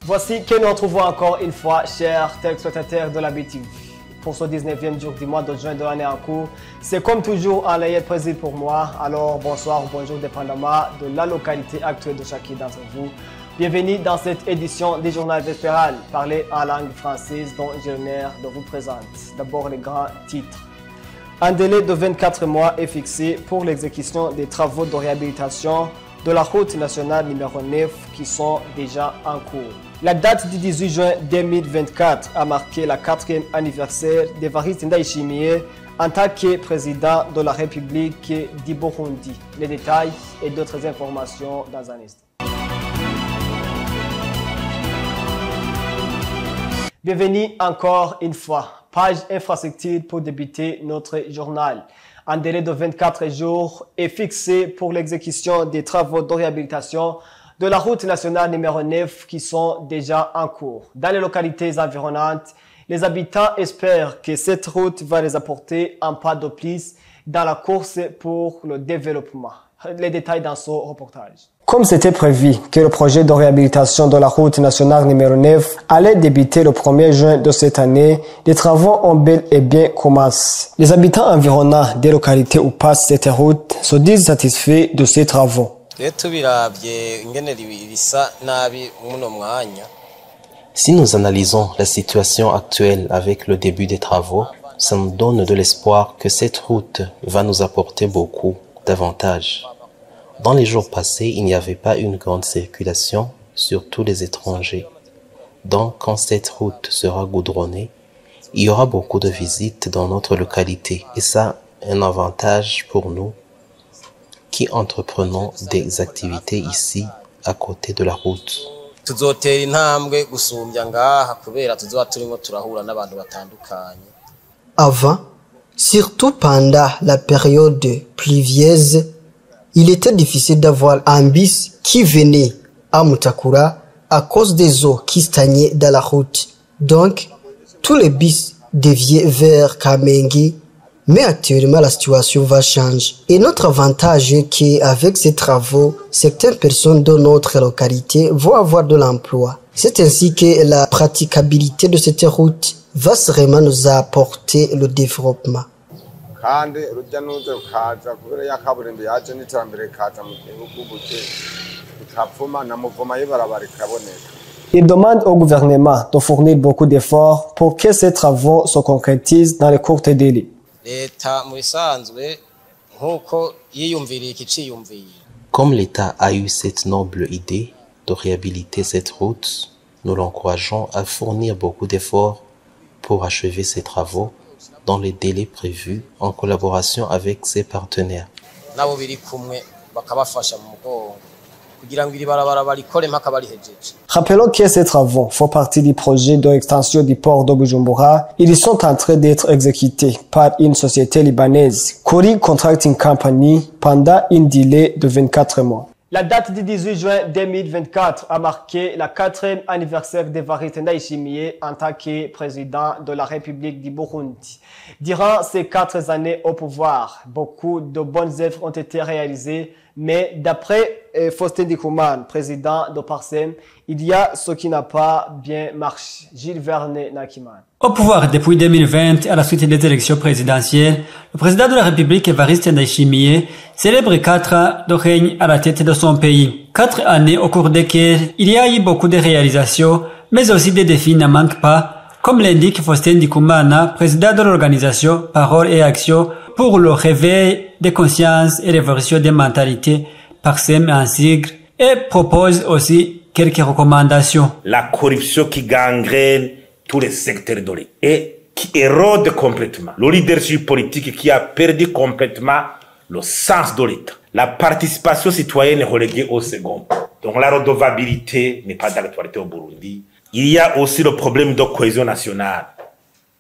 Voici que nous retrouvons encore une fois, chers téléspectateurs de la BTV. Pour ce 19e jour du mois de juin de l'année en cours, c'est comme toujours un réel plaisir pour moi. Alors bonsoir ou bonjour dépendamment de la localité actuelle de chacun d'entre vous. Bienvenue dans cette édition du journal vespéral, parlé en langue française dont j'ai l'honneur de vous présenter. D'abord les grands titres. Un délai de 24 mois est fixé pour l'exécution des travaux de réhabilitation de la route nationale numéro 9 qui sont déjà en cours. La date du 18 juin 2024 a marqué le 4e anniversaire d'Evariste Ndayishimiye en tant que président de la République du Burundi. Les détails et d'autres informations dans un instant. Bienvenue encore une fois. Page infrastructure pour débuter notre journal. Un délai de 24 jours est fixé pour l'exécution des travaux de réhabilitation de la route nationale numéro 9 qui sont déjà en cours. Dans les localités environnantes, les habitants espèrent que cette route va les apporter un pas de plus dans la course pour le développement. Les détails dans ce reportage. Comme c'était prévu que le projet de réhabilitation de la route nationale numéro 9 allait débuter le 1er juin de cette année, les travaux ont bel et bien commencé. Les habitants environnants des localités où passe cette route se disent satisfaits de ces travaux. Si nous analysons la situation actuelle avec le début des travaux, ça nous donne de l'espoir que cette route va nous apporter beaucoup d'avantages. Dans les jours passés, il n'y avait pas une grande circulation, surtout les étrangers. Donc, quand cette route sera goudronnée, il y aura beaucoup de visites dans notre localité. Et ça, un avantage pour nous qui entreprenons des activités ici, à côté de la route. Avant, surtout pendant la période pluvieuse, il était difficile d'avoir un bus qui venait à Mutakura à cause des eaux qui stagnaient dans la route. Donc, tous les bus déviaient vers Kamenge, mais actuellement la situation va changer. Et notre avantage est qu'avec ces travaux, certaines personnes de notre localité vont avoir de l'emploi. C'est ainsi que la praticabilité de cette route va vraiment nous apporter le développement. Il demande au gouvernement de fournir beaucoup d'efforts pour que ces travaux se concrétisent dans les courts délais. Comme l'État a eu cette noble idée de réhabiliter cette route, nous l'encourageons à fournir beaucoup d'efforts pour achever ces travaux dans les délais prévus en collaboration avec ses partenaires. Rappelons que ces travaux font partie du projet d'extension du port de Bujumbura. Ils sont en train d'être exécutés par une société libanaise, Kori Contracting Company, pendant une délai de 24 mois. La date du 18 juin 2024 a marqué le 4e anniversaire d'Evariste Ndayishimiye en tant que président de la République du Burundi. Durant ces 4 années au pouvoir, beaucoup de bonnes œuvres ont été réalisées, mais d'après Faustin Ndikuman, président de Parsem, il y a ce qui n'a pas bien marché. Gilles Vernet Nakiman. Au pouvoir depuis 2020, à la suite des élections présidentielles, le président de la République, Evariste Ndayishimiye, célèbre 4 ans de règne à la tête de son pays. 4 années au cours desquelles il y a eu beaucoup de réalisations, mais aussi des défis ne manquent pas, comme l'indique Faustin Ndikuman, président de l'organisation Parole et Action pour le réveil des consciences et l'évolution des mentalités, Parsem en sigle, et propose aussi quelques recommandations. La corruption qui gangrène tous les secteurs de l'État et qui érode complètement le leadership politique qui a perdu complètement le sens de l'État. La participation citoyenne est reléguée au second. Donc la redevabilité n'est pas d'actualité au Burundi. Il y a aussi le problème de cohésion nationale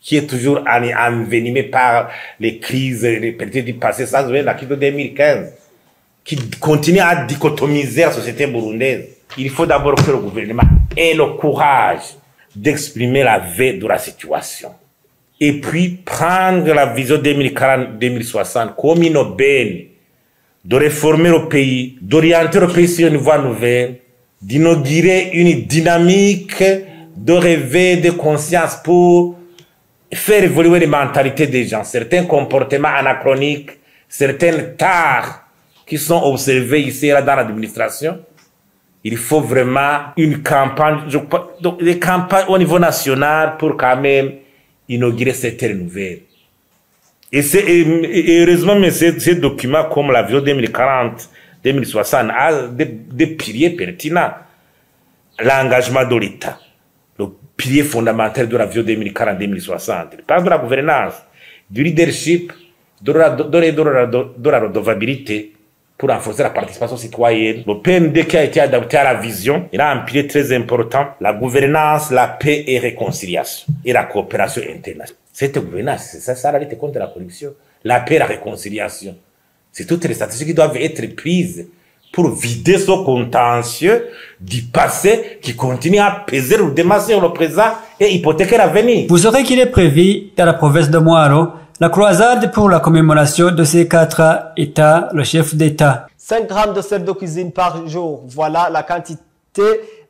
qui est toujours envenimé par les crises, les pertes du passé, ça la crise de 2015, qui continue à dichotomiser la société burundaise. Il faut d'abord que le gouvernement ait le courage d'exprimer la veille de la situation. Et puis prendre la vision 2040-2060 comme une aubaine de réformer le pays, d'orienter le pays sur une voie nouvelle, d'inaugurer une dynamique de réveil de conscience pour faire évoluer les mentalités des gens. Certains comportements anachroniques, certaines tares qui sont observées ici et là dans l'administration. Il faut vraiment une campagne, donc des campagnes au niveau national pour quand même inaugurer cette ère nouvelle. Et heureusement, mais ces documents comme la vision 2040, 2060 a des piliers pertinents. L'engagement de l'État, le pilier fondamental de la vision 2040-2060. Il parle de la gouvernance, du leadership, de la redevabilité pour renforcer la participation citoyenne. Le PND qui a été adapté à la vision, il a un pilier très important, la gouvernance, la paix et réconciliation, et la coopération internationale. Cette gouvernance, c'est ça la lutte contre la corruption, la paix et la réconciliation. C'est toutes les stratégies qui doivent être prises pour vider ce contentieux du passé qui continue à peser lourdement sur le présent et hypothéquer l'avenir. Vous saurez qu'il est prévu dans la province de Mwaro la croisade pour la commémoration de ces 4 États, le chef d'État. 5 grammes de sel de cuisine par jour, voilà la quantité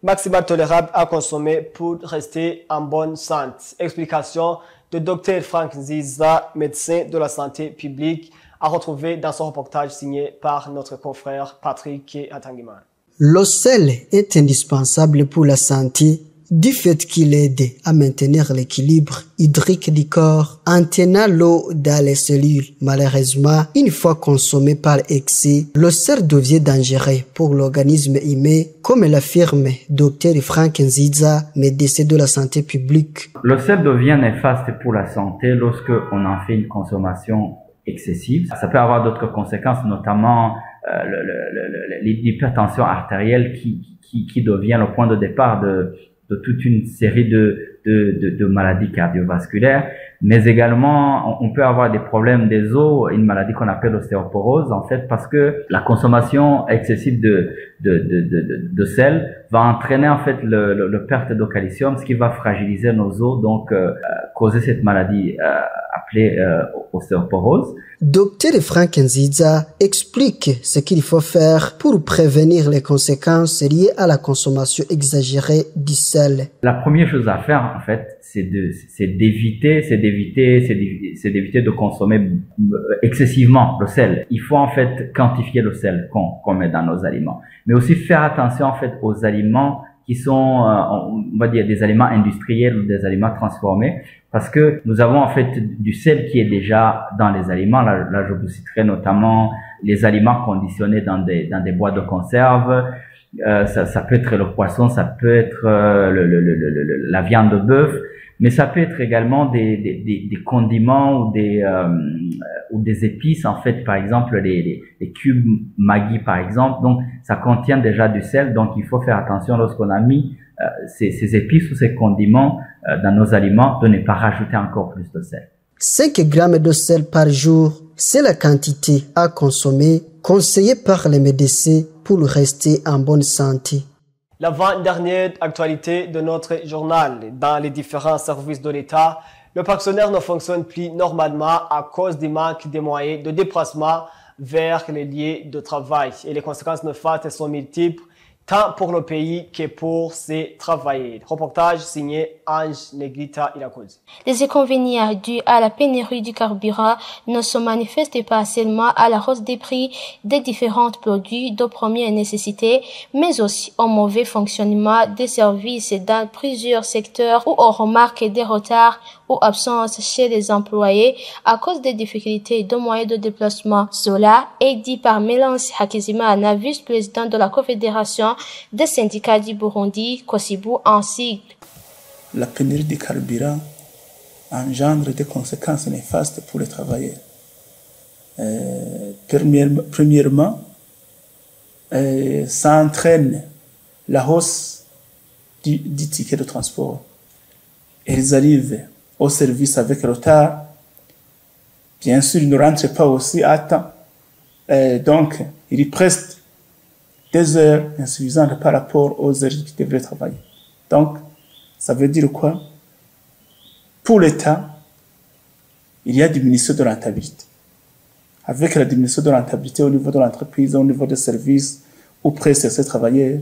maximale tolérable à consommer pour rester en bonne santé. Explication de Dr Frank Nziza, médecin de la santé publique, à retrouver dans son reportage signé par notre confrère Patrick Atangiman. Le sel est indispensable pour la santé du fait qu'il aide à maintenir l'équilibre hydrique du corps en tenant l'eau dans les cellules. Malheureusement, une fois consommé par excès, le sel devient dangereux pour l'organisme humain, comme l'affirme Dr Frank Nziza, médecin de la santé publique. Le sel devient néfaste pour la santé lorsque on en fait une consommation excessive. Ça peut avoir d'autres conséquences, notamment l'hypertension artérielle qui devient le point de départ de toute une série de maladies cardiovasculaires, mais également on peut avoir des problèmes des os, une maladie qu'on appelle l'ostéoporose en fait, parce que la consommation excessive de sel va entraîner en fait le perte de calcium, ce qui va fragiliser nos os, donc causer cette maladie appelée ostéoporose. Dr Frank Nziza explique ce qu'il faut faire pour prévenir les conséquences liées à la consommation exagérée du sel. La première chose à faire, en fait, c'est d'éviter de consommer excessivement le sel. Il faut en fait quantifier le sel qu'on met dans nos aliments, mais aussi faire attention en fait aux aliments qui sont, on va dire, des aliments industriels ou des aliments transformés, parce que nous avons en fait du sel qui est déjà dans les aliments. Là je vous citerai notamment les aliments conditionnés dans des boîtes de conserve. Ça peut être le poisson, ça peut être la viande de bœuf, mais ça peut être également des condiments ou des épices en fait, par exemple les cubes Maggi par exemple. Donc ça contient déjà du sel, donc il faut faire attention lorsqu'on a mis ces épices ou ces condiments dans nos aliments de ne pas rajouter encore plus de sel. 5 grammes de sel par jour, c'est la quantité à consommer conseillée par les médecins pour rester en bonne santé. L'avant-dernière actualité de notre journal. Dans les différents services de l'État, le fonctionnaire ne fonctionne plus normalement à cause du manque de moyens de déplacement vers les lieux de travail. Et les conséquences néfastes sont multiples, tant pour le pays que pour ses travailleurs. Reportage signé Ange Negrita Ilakouz. Les inconvénients dus à la pénurie du carburant ne se manifestent pas seulement à la hausse des prix des différents produits de première nécessité, mais aussi au mauvais fonctionnement des services dans plusieurs secteurs où on remarque des retards ou absences chez les employés à cause des difficultés de moyens de déplacement. Cela est dit par Mélance Hakizimana, vice-président de la Confédération des syndicats du Burundi, Kosibu en sigle. La pénurie du carburant engendre des conséquences néfastes pour les travailleurs. Premièrement, ça entraîne la hausse du ticket de transport. Ils arrivent au service avec retard. Bien sûr, ils ne rentrent pas aussi à temps. Donc, ils prestent des heures insuffisantes par rapport aux heures qu'ils devraient travailler. Donc, ça veut dire quoi? Pour l'État, il y a diminution de rentabilité. Avec la diminution de rentabilité au niveau de l'entreprise, au niveau des services, où presque ces travailleurs,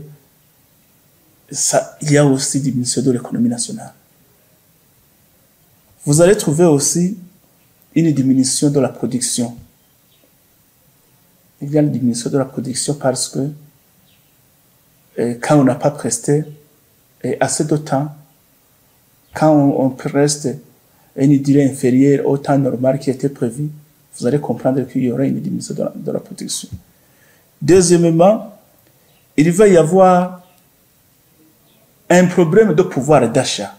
il y a aussi diminution de l'économie nationale. Vous allez trouver aussi une diminution de la production. Il y a une diminution de la production parce que quand on n'a pas presté assez de temps, quand on reste une durée inférieure au temps normal qui était prévu, vous allez comprendre qu'il y aura une diminution de la production. Deuxièmement, il va y avoir un problème de pouvoir d'achat.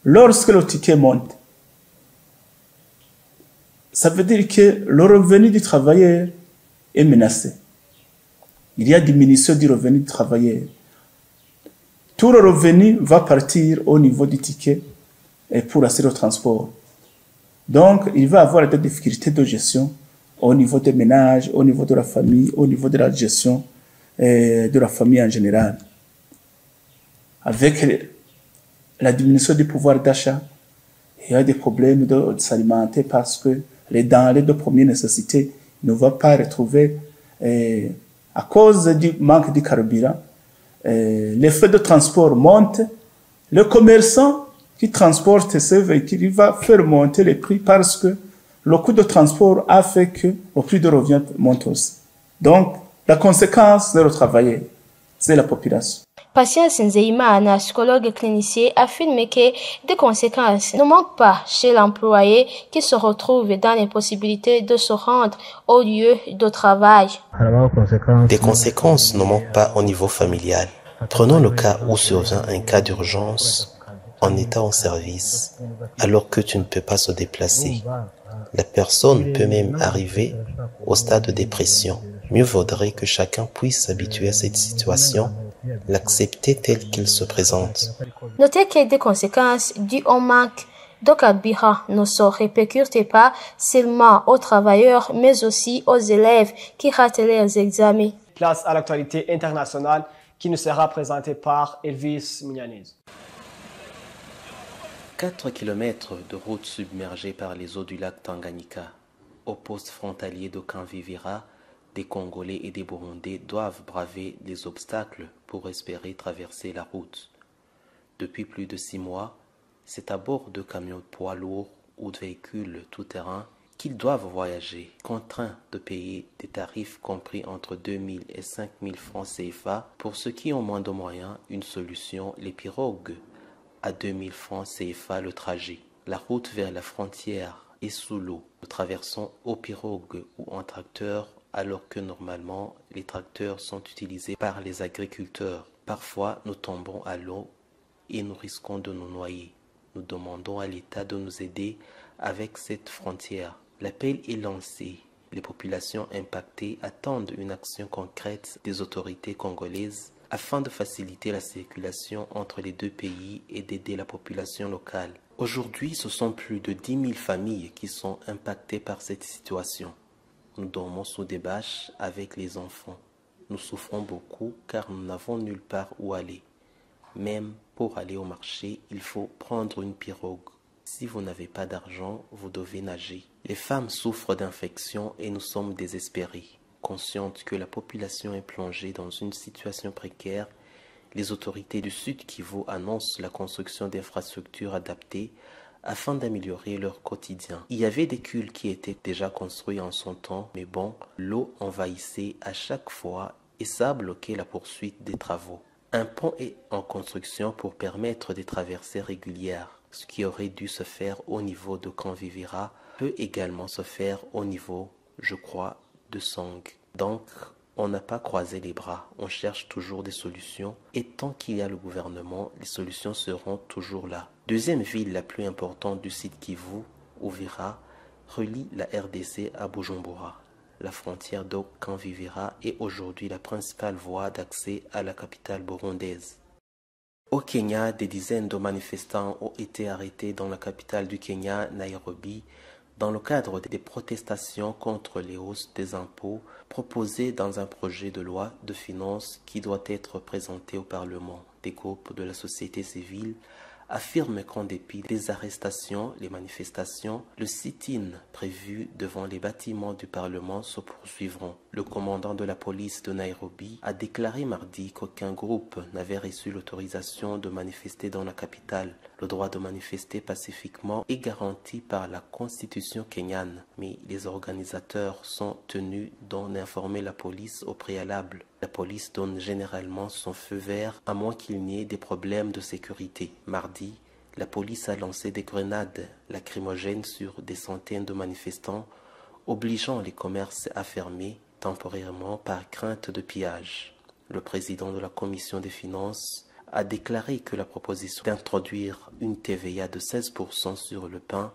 Lorsque le ticket monte, ça veut dire que le revenu du travailleur est menacé. Il y a diminution du revenu du travailleur. Tout le revenu va partir au niveau du ticket et pour assurer le transport. Donc, il va y avoir des difficultés de gestion au niveau des ménages, au niveau de la famille, au niveau de la gestion de la famille en général. Avec la diminution du pouvoir d'achat, il y a des problèmes de s'alimenter parce que les denrées de première nécessité ne vont pas retrouver à cause du manque de carburant. Les frais de transport montent. Le commerçant qui transporte ces véhicules va faire monter les prix parce que le coût de transport a fait que le prix de revient monte aussi. Donc, la conséquence de le travailler, c'est la population. Patience Nzeimana, psychologue clinicien, affirme que des conséquences ne manquent pas chez l'employé qui se retrouve dans l'impossibilité de se rendre au lieu de travail. Des conséquences ne manquent pas au niveau familial. Prenons le cas où survient un cas d'urgence en état en service, alors que tu ne peux pas se déplacer. La personne peut même arriver au stade de dépression. Mieux vaudrait que chacun puisse s'habituer à cette situation, l'accepter telle qu'elle se présente. Notez que des conséquences dues au manque de carburant ne se répercutent pas seulement aux travailleurs, mais aussi aux élèves qui ratent leurs examens. Place à l'actualité internationale qui nous sera présentée par Elvis Mignanez. 4 kilomètres de route submergée par les eaux du lac Tanganyika. Au poste frontalier de Kanvivira, des Congolais et des Burundais doivent braver les obstacles pour espérer traverser la route. Depuis plus de 6 mois, c'est à bord de camions de poids lourds ou de véhicules tout-terrain qu'ils doivent voyager, contraints de payer des tarifs compris entre 2 000 et 5 000 francs CFA. Pour ceux qui ont moins de moyens, une solution, les pirogues, à 2 000 francs CFA le trajet. La route vers la frontière est sous l'eau. Nous traversons aux pirogues ou en tracteur alors que normalement les tracteurs sont utilisés par les agriculteurs. Parfois nous tombons à l'eau et nous risquons de nous noyer. Nous demandons à l'État de nous aider avec cette frontière. L'appel est lancé. Les populations impactées attendent une action concrète des autorités congolaises afin de faciliter la circulation entre les deux pays et d'aider la population locale. Aujourd'hui, ce sont plus de 10 000 familles qui sont impactées par cette situation. Nous dormons sous des bâches avec les enfants. Nous souffrons beaucoup car nous n'avons nulle part où aller. Même pour aller au marché, il faut prendre une pirogue. Si vous n'avez pas d'argent, vous devez nager. Les femmes souffrent d'infections et nous sommes désespérés. Conscientes que la population est plongée dans une situation précaire, les autorités du Sud Kivu annoncent la construction d'infrastructures adaptées afin d'améliorer leur quotidien. Il y avait des culs qui étaient déjà construits en son temps, mais bon, l'eau envahissait à chaque fois et ça a bloqué la poursuite des travaux. Un pont est en construction pour permettre des traversées régulières. Ce qui aurait dû se faire au niveau de Kanvivira peut également se faire au niveau, je crois, de Song. Donc, on n'a pas croisé les bras, on cherche toujours des solutions et tant qu'il y a le gouvernement, les solutions seront toujours là. Deuxième ville la plus importante du site Kivu, Uvira, relie la RDC à Bujumbura. La frontière de Kanvivira est aujourd'hui la principale voie d'accès à la capitale burundaise. Au Kenya, des dizaines de manifestants ont été arrêtés dans la capitale du Kenya, Nairobi, dans le cadre des protestations contre les hausses des impôts proposées dans un projet de loi de finances qui doit être présenté au Parlement. Des groupes de la société civile affirme qu'en dépit des arrestations, les manifestations, le sit-in prévu devant les bâtiments du Parlement se poursuivront. Le commandant de la police de Nairobi a déclaré mardi qu'aucun groupe n'avait reçu l'autorisation de manifester dans la capitale. Le droit de manifester pacifiquement est garanti par la constitution kenyane, mais les organisateurs sont tenus d'en informer la police au préalable. La police donne généralement son feu vert à moins qu'il n'y ait des problèmes de sécurité. Mardi, la police a lancé des grenades lacrymogènes sur des centaines de manifestants, obligeant les commerces à fermer temporairement par crainte de pillage. Le président de la commission des finances a déclaré que la proposition d'introduire une TVA de 16% sur le pain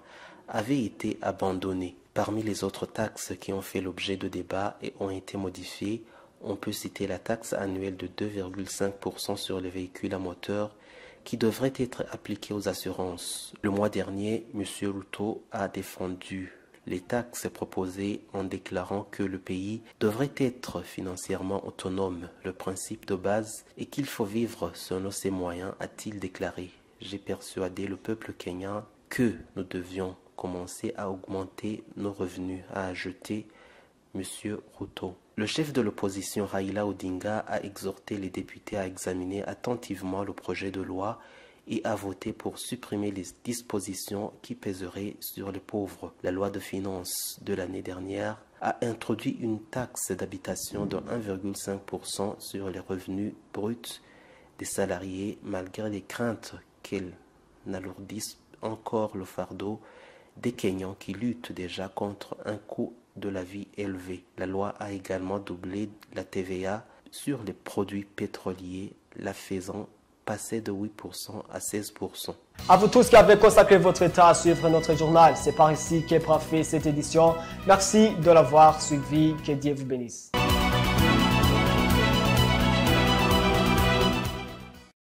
avait été abandonnée. Parmi les autres taxes qui ont fait l'objet de débats et ont été modifiées, on peut citer la taxe annuelle de 2,5% sur les véhicules à moteur qui devrait être appliquée aux assurances. Le mois dernier, M. Ruto a défendu les taxes proposées en déclarant que le pays devrait être financièrement autonome. Le principe de base est qu'il faut vivre selon ses moyens, a-t-il déclaré. J'ai persuadé le peuple kenyan que nous devions commencer à augmenter nos revenus, a ajouté M. Ruto. Le chef de l'opposition Raila Odinga a exhorté les députés à examiner attentivement le projet de loi et à voter pour supprimer les dispositions qui pèseraient sur les pauvres. La loi de finances de l'année dernière a introduit une taxe d'habitation de 1,5% sur les revenus bruts des salariés malgré les craintes qu'elle n'alourdisse encore le fardeau des Kenyans qui luttent déjà contre un coût de la vie élevé. La loi a également doublé la TVA sur les produits pétroliers, la faisant passer de 8% à 16%. À vous tous qui avez consacré votre temps à suivre notre journal. C'est par ici qu'est parfaite cette édition. Merci de l'avoir suivi. Que Dieu vous bénisse.